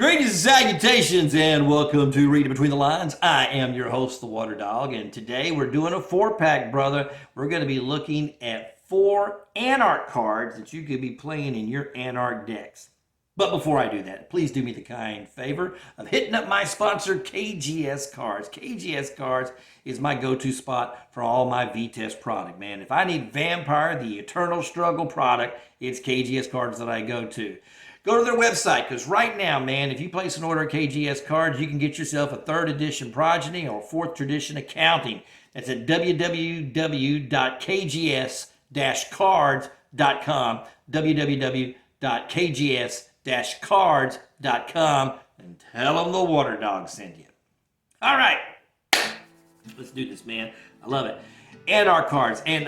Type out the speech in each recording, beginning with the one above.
Greetings and salutations, and welcome to Reading Between the Lines. I am your host, the Waterdog, and today we're doing a 4-pack, brother. We're going to be looking at 4 Anarch cards that you could be playing in your Anarch decks. But before I do that, please do me the kind favor of hitting up my sponsor, KGS Cards. KGS Cards is my go-to spot for all my VTES product, man. If I need Vampire, the Eternal Struggle product, it's KGS Cards that I go to. Go to their website, because right now, man, if you place an order of KGS Cards, you can get yourself a 3rd edition Progeny or 4th tradition accounting. That's at www.kgs-cards.com, www.kgs-cards.com, and tell them the Waterdog sent you. All right, let's do this, man. I love it. Anarch cards. And,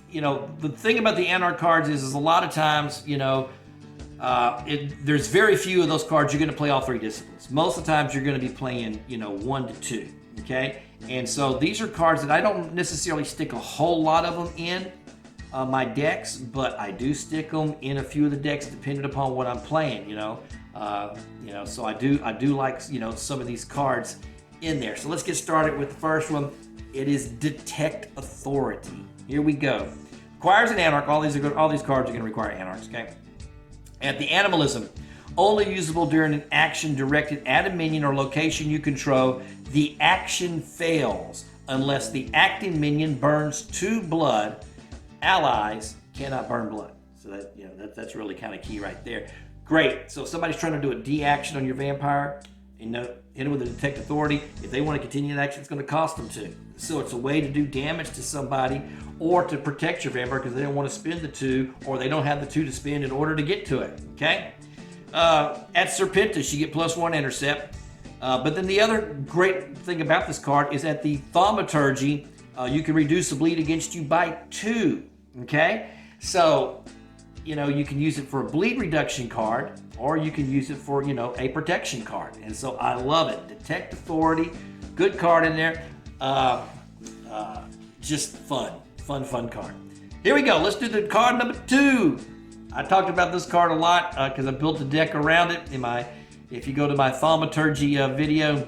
the thing about the Anarch cards is a lot of times, there's very few of those cards you're going to play all 3 disciplines. Most of the times you're going to be playing, 1 to 2, okay? And so these are cards that I don't necessarily stick a whole lot of them in my decks, but I do stick them in a few of the decks depending upon what I'm playing, So I do like, some of these cards in there. So let's get started with the first one. It is Detect Authority. Here we go. Requires an Anarch. All these cards are going to require Anarchs, okay? At the Animalism, only usable during an action directed at a minion or location you control. The action fails unless the acting minion burns 2 blood. Allies cannot burn blood. So that's really kind of key right there. Great. So if somebody's trying to do a D-action on your vampire, hit them with a Detect Authority. If they want to continue that action, it's going to cost them 2. So it's a way to do damage to somebody or to protect your vampire because they don't want to spend the 2 or they don't have the 2 to spend in order to get to it, okay? At Serpentis, you get +1 intercept. But then the other great thing about this card is at the Thaumaturgy, you can reduce the bleed against you by 2, okay? So, you can use it for a bleed reduction card or you can use it for, a protection card. And so I love it. Detect Authority, good card in there. Just fun card. Here we go. Let's do the card number 2. I talked about this card a lot because I built a deck around it. If you go to my Thaumaturgy video,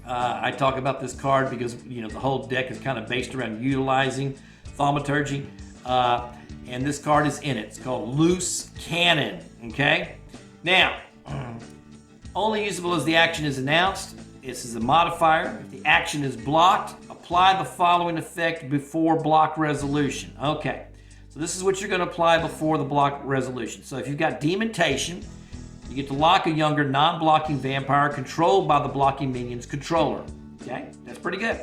I talk about this card because the whole deck is kind of based around utilizing Thaumaturgy. And this card is in it. It's called Loose Cannon. Okay. Now, only usable as the action is announced. This is a modifier. If the action is blocked, apply the following effect before block resolution. Okay, so this is what you're going to apply before the block resolution. So if you've got Demontation, you get to lock a younger non-blocking vampire controlled by the blocking minion's controller. Okay, that's pretty good.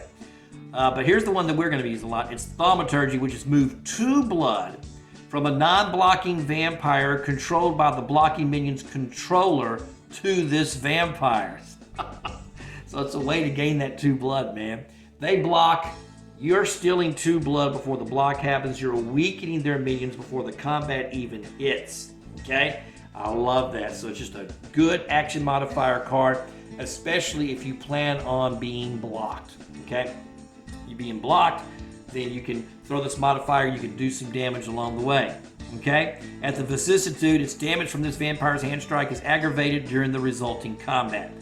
But here's the one that we're going to use a lot. It's Thaumaturgy, which is move 2 blood from a non-blocking vampire controlled by the blocking minion's controller to this vampire. So it's a way to gain that 2 blood, man. They block. You're stealing 2 blood before the block happens. You're weakening their minions before the combat even hits. Okay? I love that. So it's just a good action modifier card, especially if you plan on being blocked. Okay? You being blocked, then you can throw this modifier. You can do some damage along the way. Okay? At the Vicissitude, its damage from this vampire's hand strike is aggravated during the resulting combat.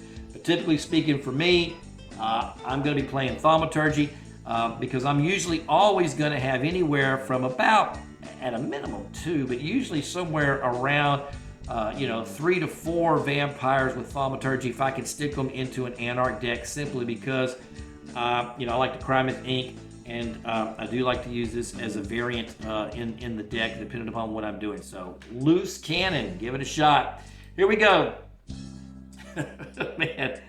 Typically speaking for me, I'm going to be playing Thaumaturgy because I'm usually always going to have anywhere from about, at a minimum 2, but usually somewhere around, 3 to 4 vampires with Thaumaturgy if I can stick them into an Anarch deck simply because, I like to crime with ink and I do like to use this as a variant in the deck depending upon what I'm doing. So Loose Cannon, give it a shot. Here we go. Man,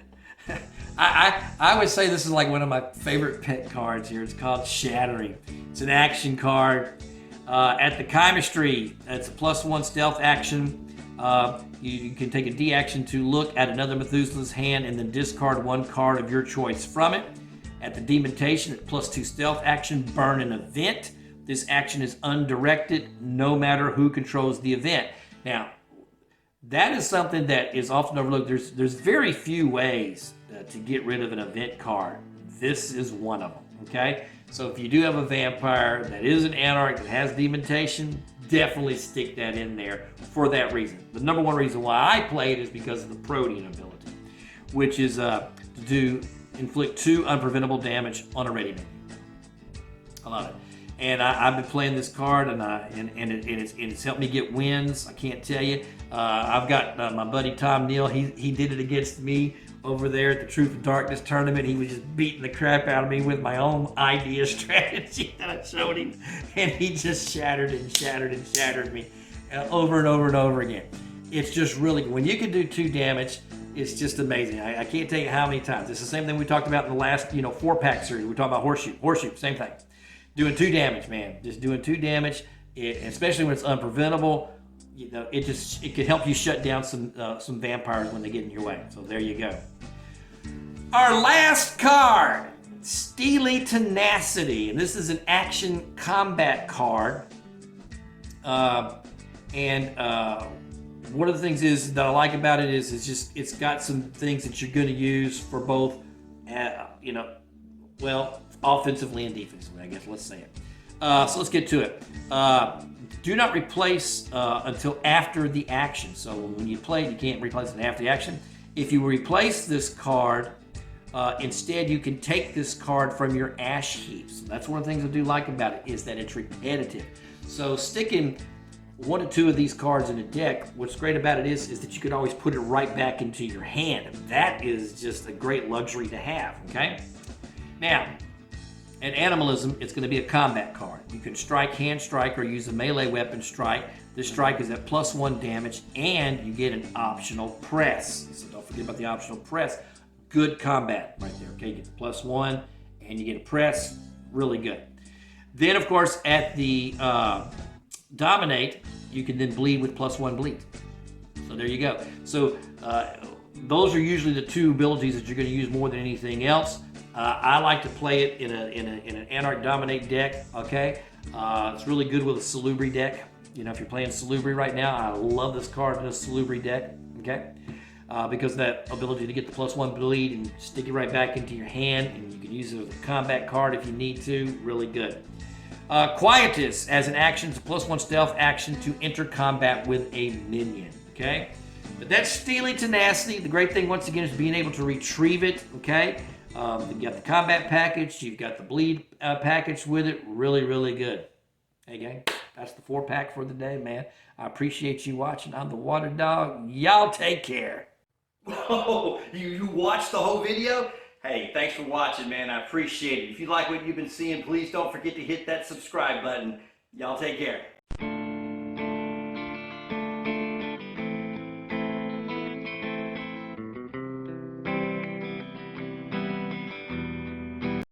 I would say this is like one of my favorite pet cards here. It's called Shattering. It's an action card. At the Chemistry, it's a +1 stealth action. You can take a D action to look at another Methuselah's hand and then discard 1 card of your choice from it. At the Demontation, it's +2 stealth action, burn an event. This action is undirected no matter who controls the event. Now, that is something that is often overlooked. There's very few ways to get rid of an event card. This is one of them, okay? So if you do have a vampire that is an Anarch that has Demontation, definitely stick that in there for that reason. The number one reason why I play it is because of the protein ability, which is to inflict 2 unpreventable damage on a ready minion. I love it. And I've been playing this card, and it's helped me get wins. I can't tell you. I've got my buddy Tom Neal. He did it against me over there at the Truth of Darkness tournament. He was just beating the crap out of me with my own idea strategy that I showed him, and he just shattered me over and over and over again. It's just really, when you can do 2 damage, it's just amazing. I can't tell you how many times. It's the same thing we talked about in the last 4-pack series. We talked about horseshoe, same thing. Doing 2 damage, man. Just doing 2 damage, especially when it's unpreventable. It can help you shut down some vampires when they get in your way. So there you go. Our last card, Steelly Tenacity, and this is an action combat card. One of the things that I like about it is it's got some things that you're going to use for both, offensively and defensively, I guess, let's say it. So let's get to it. Do not replace until after the action. So when you play, you can't replace it after the action. If you replace this card, instead you can take this card from your ash heaps. So that's one of the things I do like about it, is that it's repetitive. So sticking 1 or 2 of these cards in a deck, what's great about it is that you can always put it right back into your hand. That is just a great luxury to have, okay? Now, in Animalism, it's going to be a combat card. You can strike, hand strike, or use a melee weapon strike. This strike is at +1 damage, and you get an optional press. So don't forget about the optional press. Good combat right there, okay? You get the +1, and you get a press. Really good. Then, of course, at the Dominate, you can then bleed with +1 bleed. So there you go. So those are usually the 2 abilities that you're going to use more than anything else. I like to play it in an Anarch Dominate deck, okay? It's really good with a Salubri deck. If you're playing Salubri right now, I love this card in a Salubri deck, okay? Because of that ability to get the +1 bleed and stick it right back into your hand, and you can use it as a combat card if you need to. Really good. Quietus, as an action, it's a +1 stealth action to enter combat with a minion, okay? But that's Steelly Tenacity. The great thing, once again, is being able to retrieve it, okay? You got the combat package, you've got the bleed package with it. Really, really good. Hey, gang, that's the 4-pack for the day, man. I appreciate you watching. I'm the Water Dog. Y'all take care. Oh, you watched the whole video? Hey, thanks for watching, man. I appreciate it. If you like what you've been seeing, please don't forget to hit that subscribe button. Y'all take care.